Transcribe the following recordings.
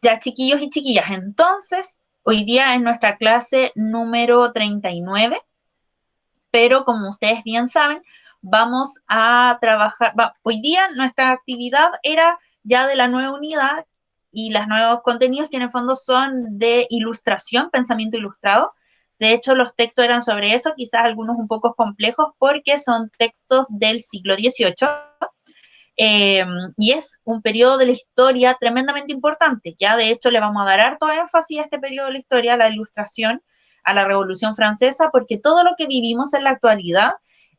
Ya, chiquillos y chiquillas, entonces, hoy día es nuestra clase número 39, pero como ustedes bien saben, vamos a trabajar, hoy día nuestra actividad era ya de la nueva unidad y los nuevos contenidos que en el fondo son de ilustración, pensamiento ilustrado. De hecho, los textos eran sobre eso, quizás algunos un poco complejos porque son textos del siglo XVIII. Eh, y es un periodo de la historia tremendamente importante. Ya de hecho le vamos a dar harto énfasis a este periodo de la historia, a la ilustración, a la Revolución Francesa, porque todo lo que vivimos en la actualidad,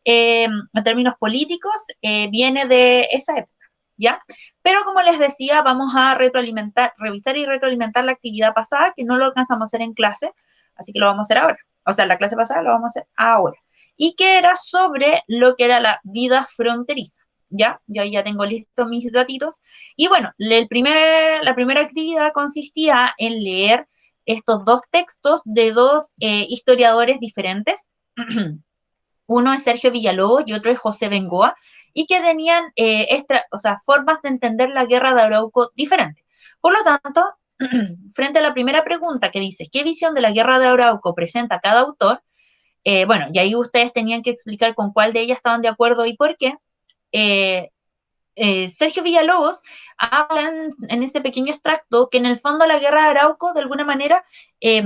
en términos políticos, viene de esa época. ¿Ya? Pero como les decía, vamos a revisar y retroalimentar la actividad pasada, que no lo alcanzamos a hacer en clase, así que lo vamos a hacer ahora. O sea, la clase pasada lo vamos a hacer ahora. Y que era sobre lo que era la vida fronteriza. ¿Ya? Yo ahí ya tengo listos mis datitos. Y bueno, la primera actividad consistía en leer estos dos textos de dos historiadores diferentes. Uno es Sergio Villalobos y otro es José Bengoa, y que tenían formas de entender la guerra de Arauco diferentes. Por lo tanto, frente a la primera pregunta que dice, ¿qué visión de la guerra de Arauco presenta cada autor? Bueno, y ahí ustedes tenían que explicar con cuál de ellas estaban de acuerdo y por qué. eh, Sergio Villalobos habla en ese pequeño extracto que en el fondo la guerra de Arauco de alguna manera eh,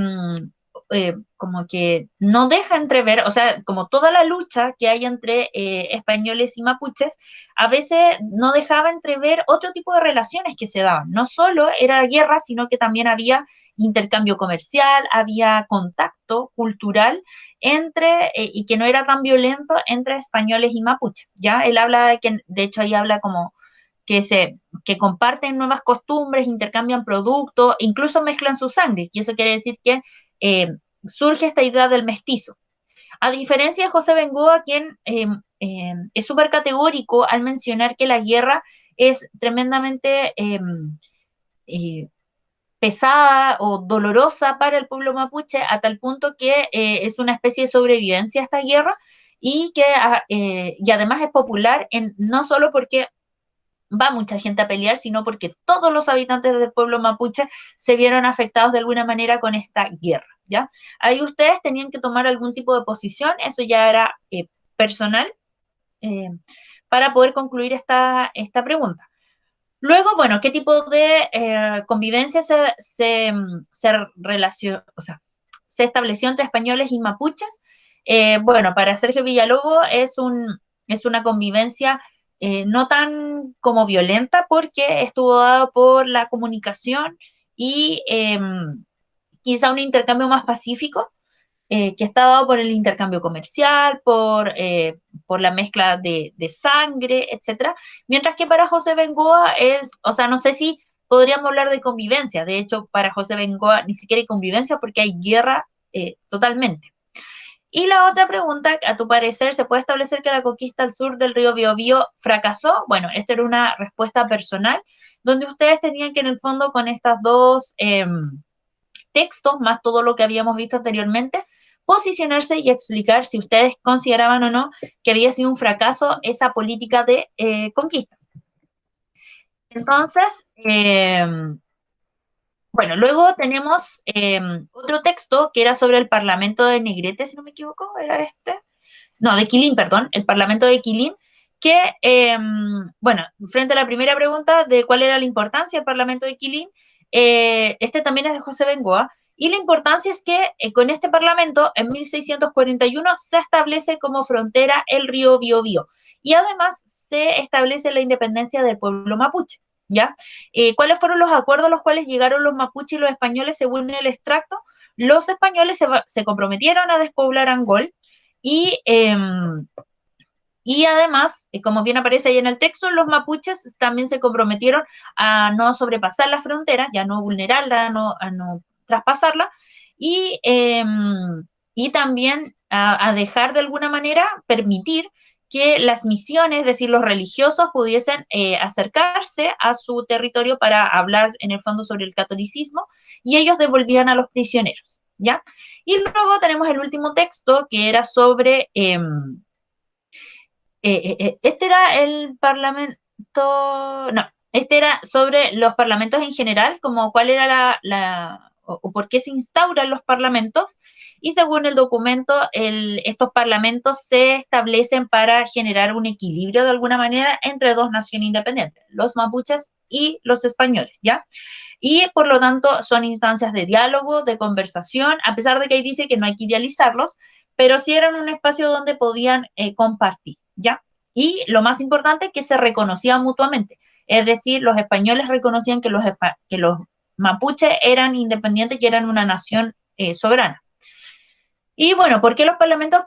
como que no deja entrever, o sea, como toda la lucha que hay entre españoles y mapuches, a veces no dejaba entrever otro tipo de relaciones que se daban. No solo era guerra, sino que también había intercambio comercial, había contacto cultural y que no era tan violento entre españoles y mapuches, ¿ya? Él habla de que, de hecho, ahí habla como que comparten nuevas costumbres, intercambian productos, incluso mezclan su sangre, y eso quiere decir que eh, surge esta idea del mestizo. A diferencia de José Bengoa, quien es súper categórico al mencionar que la guerra es tremendamente eh, pesada o dolorosa para el pueblo mapuche, a tal punto que es una especie de sobrevivencia a esta guerra y además es popular no solo porque va mucha gente a pelear, sino porque todos los habitantes del pueblo mapuche se vieron afectados de alguna manera con esta guerra, ¿ya? Ahí ustedes tenían que tomar algún tipo de posición, eso ya era personal, eh, para poder concluir esta pregunta. Luego, bueno, ¿qué tipo de convivencia se estableció entre españoles y mapuches? Bueno, para Sergio Villalobos es una convivencia no tan como violenta porque estuvo dado por la comunicación y quizá un intercambio más pacífico que está dado por el intercambio comercial, por la mezcla de sangre, etcétera. Mientras que para José Bengoa o sea, no sé si podríamos hablar de convivencia. De hecho, para José Bengoa ni siquiera hay convivencia porque hay guerra totalmente. Y la otra pregunta, a tu parecer, ¿se puede establecer que la conquista al sur del río Biobío fracasó? Bueno, esta era una respuesta personal, donde ustedes tenían que en el fondo con estas dos textos, más todo lo que habíamos visto anteriormente, posicionarse y explicar si ustedes consideraban o no que había sido un fracaso esa política de conquista. Entonces, bueno, luego tenemos otro texto que era sobre el Parlamento de Negrete, si no me equivoco, era este. No, de Quilín, perdón, el Parlamento de Quilín, que, bueno, frente a la primera pregunta de cuál era la importancia del Parlamento de Quilín, este también es de José Bengoa, y la importancia es que con este Parlamento, en 1641, se establece como frontera el río Biobío, y además se establece la independencia del pueblo mapuche, ¿ya? ¿Cuáles fueron los acuerdos a los cuales llegaron los mapuches y los españoles según el extracto? Los españoles se comprometieron a despoblar Angol, y, eh, y además, como bien aparece ahí en el texto, los mapuches también se comprometieron a no sobrepasar la frontera, ya no vulnerarla, a no traspasarla, y, eh, y también a dejar de alguna manera, permitir que las misiones, es decir, los religiosos, pudiesen acercarse a su territorio para hablar en el fondo sobre el catolicismo, y ellos devolvían a los prisioneros, ¿ya? Y luego tenemos el último texto que era sobre, este era el Parlamento, no, Este era sobre los parlamentos en general, como cuál era o por qué se instauran los parlamentos, y según el documento, estos parlamentos se establecen para generar un equilibrio de alguna manera entre dos naciones independientes, los mapuches y los españoles, ¿ya? Y por lo tanto son instancias de diálogo, de conversación, a pesar de que ahí dice que no hay que idealizarlos, pero sí eran un espacio donde podían compartir, ¿ya? Y lo más importante es que se reconocían mutuamente. Es decir, los españoles reconocían que los mapuches eran independientes, que eran una nación soberana. Y bueno, ¿por qué los parlamentos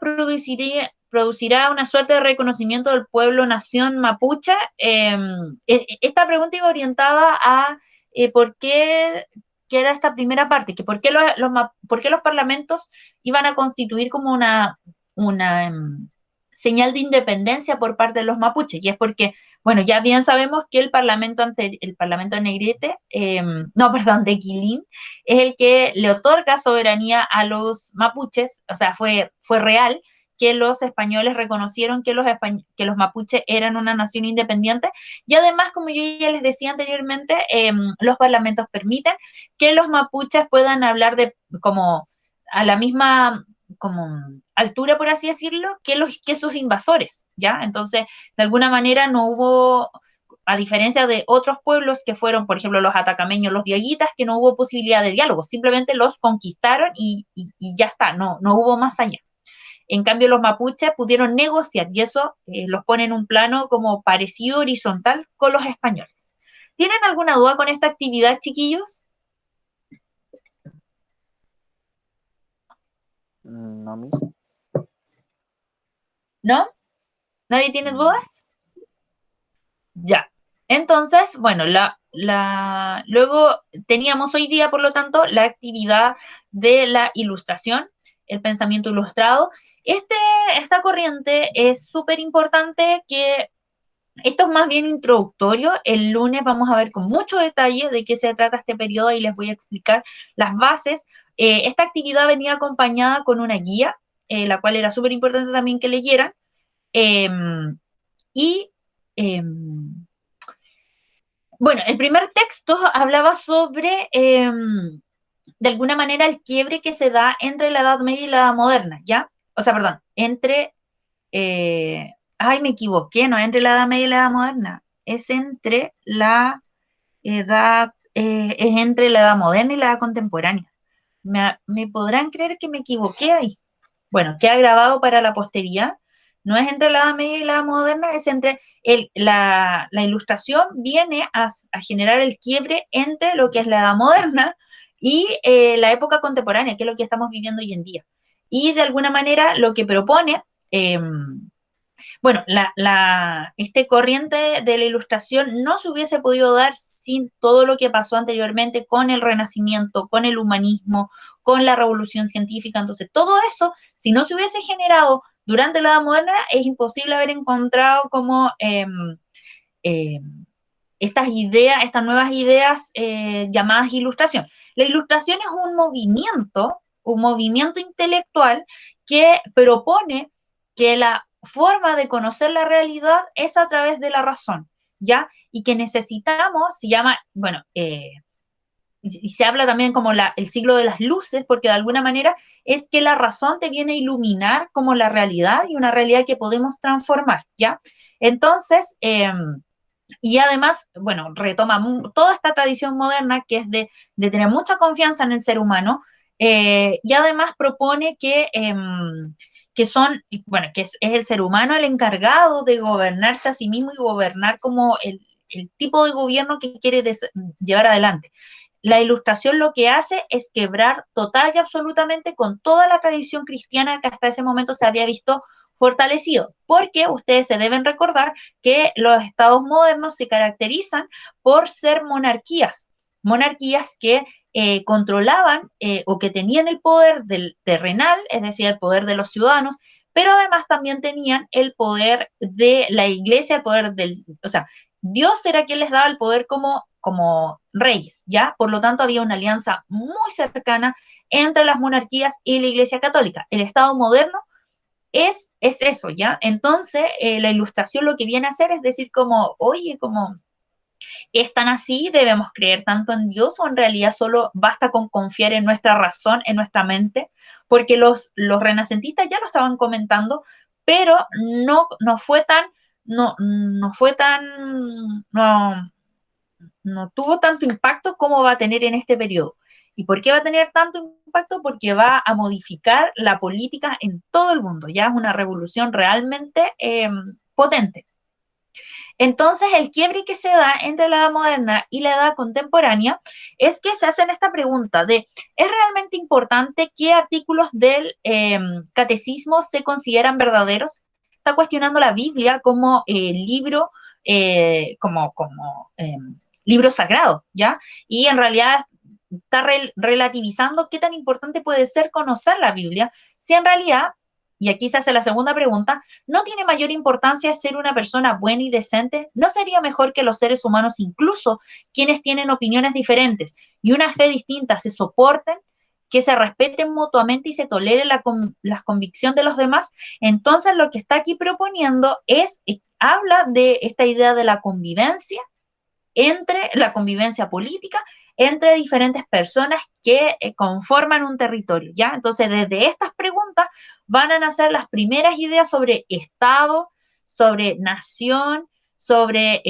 producirá una suerte de reconocimiento del pueblo-nación mapuche? Esta pregunta iba orientada a por qué, que era esta primera parte, que por qué los parlamentos iban a constituir como una señal de independencia por parte de los mapuches, y es porque, bueno, ya bien sabemos que el parlamento de Negrete, no, perdón, de Quilín, es el que le otorga soberanía a los mapuches, o sea, fue real que los españoles reconocieron que que los mapuches eran una nación independiente, y además, como yo ya les decía anteriormente, los parlamentos permiten que los mapuches puedan hablar de como a la misma como altura, por así decirlo, que sus invasores, ¿ya? Entonces, de alguna manera no hubo, a diferencia de otros pueblos que fueron, por ejemplo, los atacameños, los diaguitas, que no hubo posibilidad de diálogo, simplemente los conquistaron y ya está, no hubo más allá. En cambio, los mapuches pudieron negociar y eso los pone en un plano como parecido horizontal con los españoles. ¿Tienen alguna duda con esta actividad, chiquillos? No, mis. ¿No? ¿Nadie tiene No. dudas? Ya. Entonces, bueno, luego teníamos hoy día, por lo tanto, la actividad de la ilustración, el pensamiento ilustrado. Este, esta corriente es súper importante, que esto es más bien introductorio. El lunes vamos a ver con mucho detalle de qué se trata este periodo y les voy a explicar las bases. Esta actividad venía acompañada con una guía, la cual era súper importante también que leyeran. Eh, y eh, bueno, el primer texto hablaba sobre, de alguna manera, el quiebre que se da entre la Edad Media y la Edad Moderna, ¿ya? O sea, perdón, ay, me equivoqué, no entre la Edad Media y la Edad Moderna, es entre es entre la Edad Moderna y la Edad Contemporánea. Me podrán creer que me equivoqué ahí. Bueno, queda grabado para la posteridad. No es entre la Edad Media y la Edad Moderna, es entre la ilustración viene a generar el quiebre entre lo que es la Edad Moderna y la época contemporánea, que es lo que estamos viviendo hoy en día. Y de alguna manera lo que propone, bueno, este corriente de la ilustración no se hubiese podido dar sin todo lo que pasó anteriormente con el Renacimiento, con el humanismo, con la revolución científica. Entonces, todo eso, si no se hubiese generado durante la Edad Moderna, es imposible haber encontrado como eh, estas ideas, estas nuevas ideas llamadas ilustración. La ilustración es un movimiento intelectual que propone que la forma de conocer la realidad es a través de la razón, ¿ya? Y que necesitamos, se llama, bueno, y se habla también como el siglo de las luces, porque de alguna manera es que la razón te viene a iluminar como la realidad y una realidad que podemos transformar, ¿ya? Entonces, y además, bueno, retoma toda esta tradición moderna que es de tener mucha confianza en el ser humano, y además propone que son, bueno, que es el ser humano el encargado de gobernarse a sí mismo y gobernar como el tipo de gobierno que quiere llevar adelante. La ilustración lo que hace es quebrar total y absolutamente con toda la tradición cristiana que hasta ese momento se había visto fortalecido, porque ustedes se deben recordar que los estados modernos se caracterizan por ser monarquías que controlaban o que tenían el poder del terrenal, es decir, el poder de los ciudadanos, pero además también tenían el poder de la iglesia, el poder o sea, Dios era quien les daba el poder como reyes, ¿ya? Por lo tanto, había una alianza muy cercana entre las monarquías y la Iglesia Católica. El Estado moderno es eso, ¿ya? Entonces, la ilustración lo que viene a hacer es decir como, oye, como ¿Es tan así? ¿Debemos creer tanto en Dios o en realidad solo basta con confiar en nuestra razón, en nuestra mente? Porque los renacentistas ya lo estaban comentando, pero no fue tan, no fue tan, no tuvo tanto impacto como va a tener en este periodo. ¿Y por qué va a tener tanto impacto? Porque va a modificar la política en todo el mundo. Ya es una revolución realmente potente. Entonces, el quiebre que se da entre la edad moderna y la edad contemporánea es que se hacen esta pregunta de, ¿es realmente importante qué artículos del catecismo se consideran verdaderos? Está cuestionando la Biblia como libro, libro sagrado, ¿ya? Y en realidad está relativizando qué tan importante puede ser conocer la Biblia, si en realidad, y aquí se hace la segunda pregunta, ¿no tiene mayor importancia ser una persona buena y decente? ¿No sería mejor que los seres humanos, incluso quienes tienen opiniones diferentes y una fe distinta, se soporten, que se respeten mutuamente y se tolere la convicción de los demás? Entonces, lo que está aquí proponiendo habla de esta idea de la convivencia, entre la convivencia política entre diferentes personas que conforman un territorio, ¿ya? Entonces, desde estas preguntas van a nacer las primeras ideas sobre Estado, sobre nación, sobre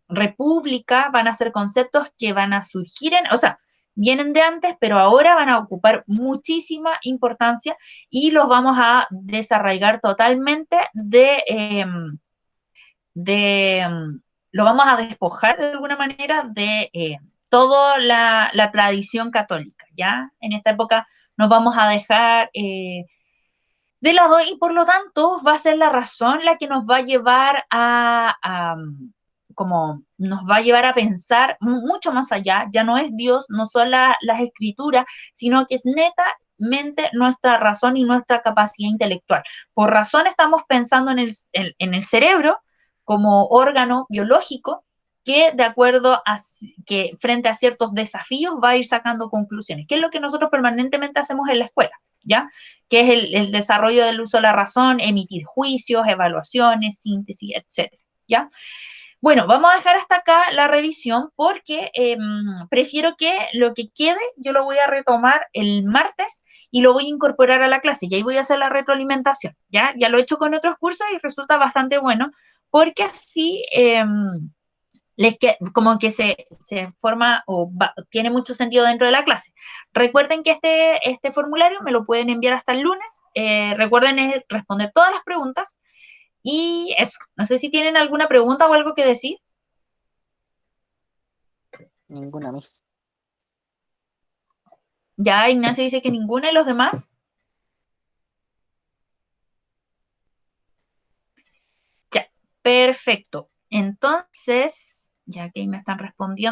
república, van a ser conceptos que van a surgir o sea, vienen de antes, pero ahora van a ocupar muchísima importancia y los vamos a desarraigar totalmente de lo vamos a despojar de alguna manera de toda la tradición católica, ¿ya? En esta época nos vamos a dejar de lado y por lo tanto va a ser la razón la que nos va a llevar como nos va a llevar a pensar mucho más allá, ya no es Dios, no son las escrituras, sino que es netamente nuestra razón y nuestra capacidad intelectual. Por razón estamos pensando en el cerebro como órgano biológico que de acuerdo a que frente a ciertos desafíos va a ir sacando conclusiones, que es lo que nosotros permanentemente hacemos en la escuela, ¿ya? Que es el desarrollo del uso de la razón, emitir juicios, evaluaciones, síntesis, etcétera, ¿ya? Bueno, vamos a dejar hasta acá la revisión porque prefiero que lo que quede yo lo voy a retomar el martes y lo voy a incorporar a la clase y ahí voy a hacer la retroalimentación, ¿ya? Ya lo he hecho con otros cursos y resulta bastante bueno porque así como que se forma o tiene mucho sentido dentro de la clase. Recuerden que este formulario me lo pueden enviar hasta el lunes. Recuerden responder todas las preguntas. Y eso, no sé si tienen alguna pregunta o algo que decir. Ninguna, Miss. Ya Ignacio dice que ninguna y los demás. Ya, perfecto. Entonces, ya que me están respondiendo.